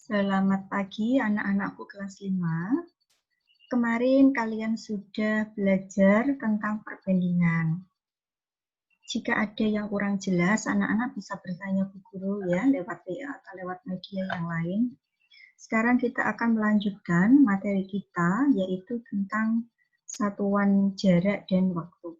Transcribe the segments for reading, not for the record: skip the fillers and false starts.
Selamat pagi anak-anakku kelas 5. Kemarin kalian sudah belajar tentang perbandingan. Jika ada yang kurang jelas, anak-anak bisa bertanya ke guru ya, lewat WA atau lewat media yang lain. Sekarang kita akan melanjutkan materi kita, yaitu tentang satuan jarak dan waktu.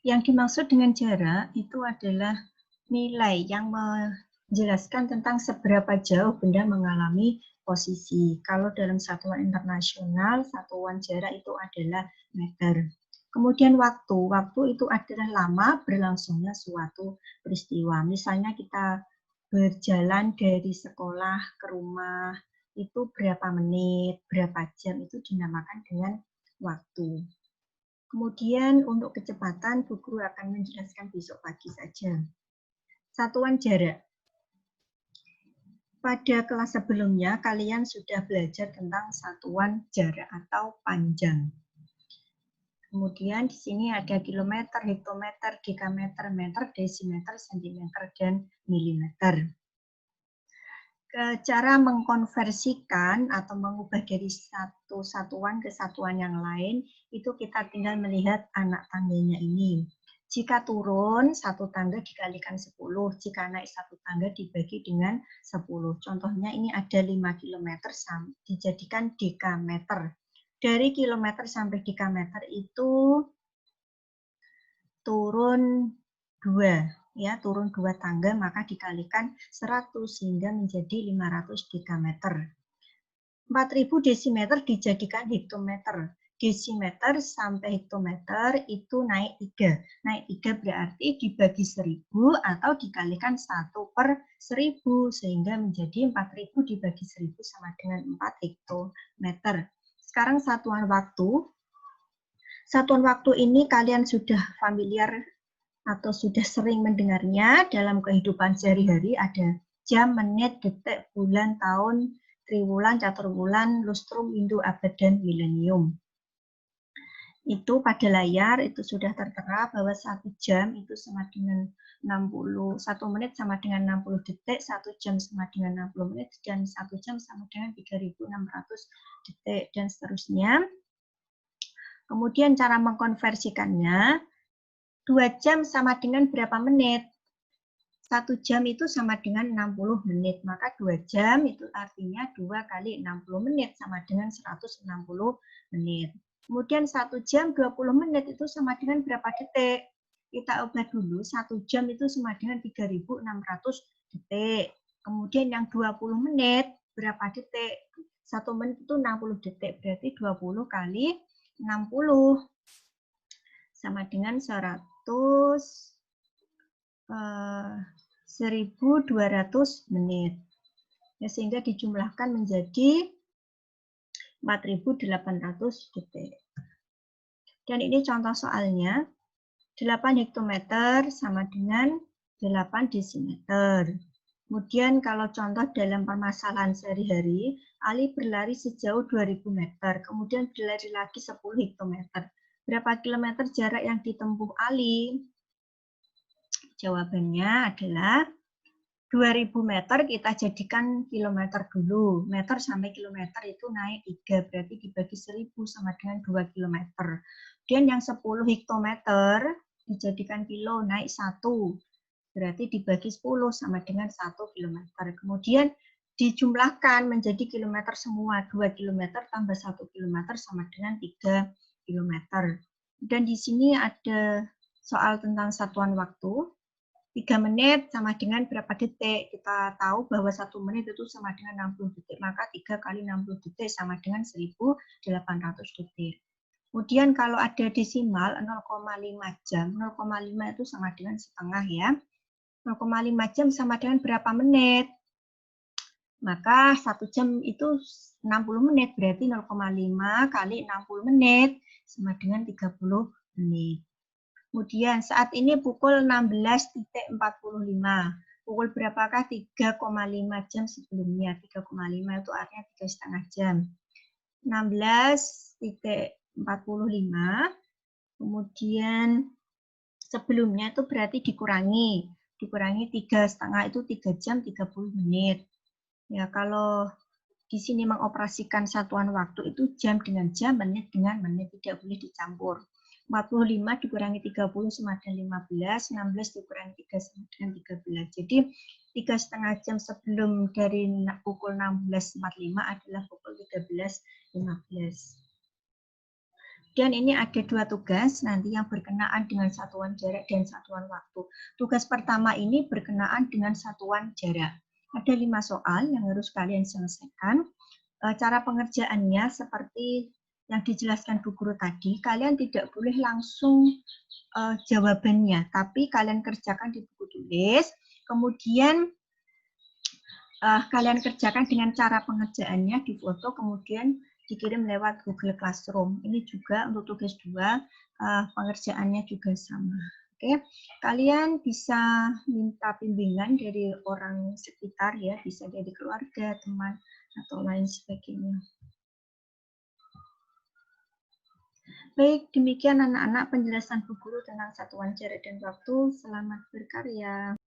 Yang dimaksud dengan jarak itu adalah nilai yang menjelaskan tentang seberapa jauh benda mengalami posisi. Kalau dalam satuan internasional, satuan jarak itu adalah meter. Kemudian waktu itu adalah lama berlangsungnya suatu peristiwa. Misalnya kita berjalan dari sekolah ke rumah, itu berapa menit, berapa jam, itu dinamakan dengan waktu. Kemudian untuk kecepatan, Bu Guru akan menjelaskan besok pagi saja. Satuan jarak. Pada kelas sebelumnya, kalian sudah belajar tentang satuan jarak atau panjang. Kemudian di sini ada kilometer, hektometer, dekameter, meter, desimeter, sentimeter, dan milimeter. Cara mengkonversikan atau mengubah dari satu satuan ke satuan yang lain, itu kita tinggal melihat anak tangganya ini. Jika turun, satu tangga dikalikan 10. Jika naik satu tangga dibagi dengan 10. Contohnya ini ada 5 km dijadikan dekameter. Dari kilometer sampai dekameter itu turun 2. Ya, turun 2 tangga, maka dikalikan 100 sehingga menjadi 500 dekameter. 4000 desimeter dijadikan hektometer. Desimeter sampai hektometer itu naik 3. Naik 3 berarti dibagi 1000 atau dikalikan 1/1000 sehingga menjadi 4000 dibagi 1000 sama dengan 4 hektometer. Sekarang satuan waktu. Satuan waktu ini kalian sudah familiar atau sudah sering mendengarnya dalam kehidupan sehari-hari. Ada jam, menit, detik, bulan, tahun, triwulan, caturwulan, lustrum, windu, abad, dan milenium. Itu pada layar itu sudah tertera bahwa 1 jam itu sama dengan 1 menit sama dengan 60 detik, 1 jam sama dengan 60 menit, dan 1 jam sama dengan 3600 detik, dan seterusnya. Kemudian cara mengkonversikannya, 2 jam sama dengan berapa menit? 1 jam itu sama dengan 60 menit. Maka 2 jam itu artinya 2 kali 60 menit sama dengan 160 menit. Kemudian 1 jam 20 menit itu sama dengan berapa detik? Kita ubah dulu, 1 jam itu sama dengan 3600 detik. Kemudian yang 20 menit, berapa detik? 1 menit itu 60 detik, berarti 20 kali 60 sama dengan 1200 menit. Ya, sehingga dijumlahkan menjadi 4800 detik. Dan ini contoh soalnya. 8 hektometer sama dengan 8 desimeter. Kemudian kalau contoh dalam permasalahan sehari-hari, Ali berlari sejauh 2000 meter, kemudian berlari lagi 10 hektometer. Berapa kilometer jarak yang ditempuh Ali? Jawabannya adalah 2000 meter kita jadikan kilometer dulu. Meter sampai kilometer itu naik 3, berarti dibagi 1000 sama dengan 2 kilometer. Dan yang 10 hektometer dijadikan kilo, naik 1. Berarti dibagi 10 sama dengan 1 kilometer. Kemudian dijumlahkan menjadi kilometer semua. 2 kilometer tambah 1 kilometer sama dengan 3 kilometer. Dan di sini ada soal tentang satuan waktu. 3 menit sama dengan berapa detik? Kita tahu bahwa 1 menit itu sama dengan 60 detik. Maka 3 kali 60 detik sama dengan 1800 detik. Kemudian kalau ada desimal 0,5 jam, 0,5 itu sama dengan setengah ya. 0,5 jam sama dengan berapa menit? Maka 1 jam itu 60 menit, berarti 0,5 kali 60 menit sama dengan 30 menit. Kemudian saat ini pukul 16.45. Pukul berapakah? 3,5 jam sebelumnya. 3,5 itu artinya 3,5 jam. 16.45, kemudian sebelumnya itu berarti dikurangi 3,5 itu 3 jam 30 menit. Ya, kalau di sini mengoperasikan satuan waktu itu jam dengan jam, menit dengan menit, tidak boleh dicampur. 45 dikurangi 30 sama dengan 15, 16 dikurangi 3 sama dengan 13. Jadi 3,5 jam sebelum dari pukul 16.45 adalah pukul 13.15. Dan ini ada 2 tugas nanti yang berkenaan dengan satuan jarak dan satuan waktu. Tugas pertama ini berkenaan dengan satuan jarak. Ada 5 soal yang harus kalian selesaikan. Cara pengerjaannya seperti yang dijelaskan Bu Guru tadi, kalian tidak boleh langsung jawabannya, tapi kalian kerjakan di buku tulis, kemudian kalian kerjakan dengan cara pengerjaannya di foto, kemudian dikirim lewat Google Classroom. Ini juga untuk tugas 2, pengerjaannya juga sama. Oke, kalian bisa minta bimbingan dari orang sekitar ya, bisa dari keluarga, teman, atau lain sebagainya. Baik, demikian anak-anak penjelasan Bu Guru tentang satuan jarak dan waktu. Selamat berkarya.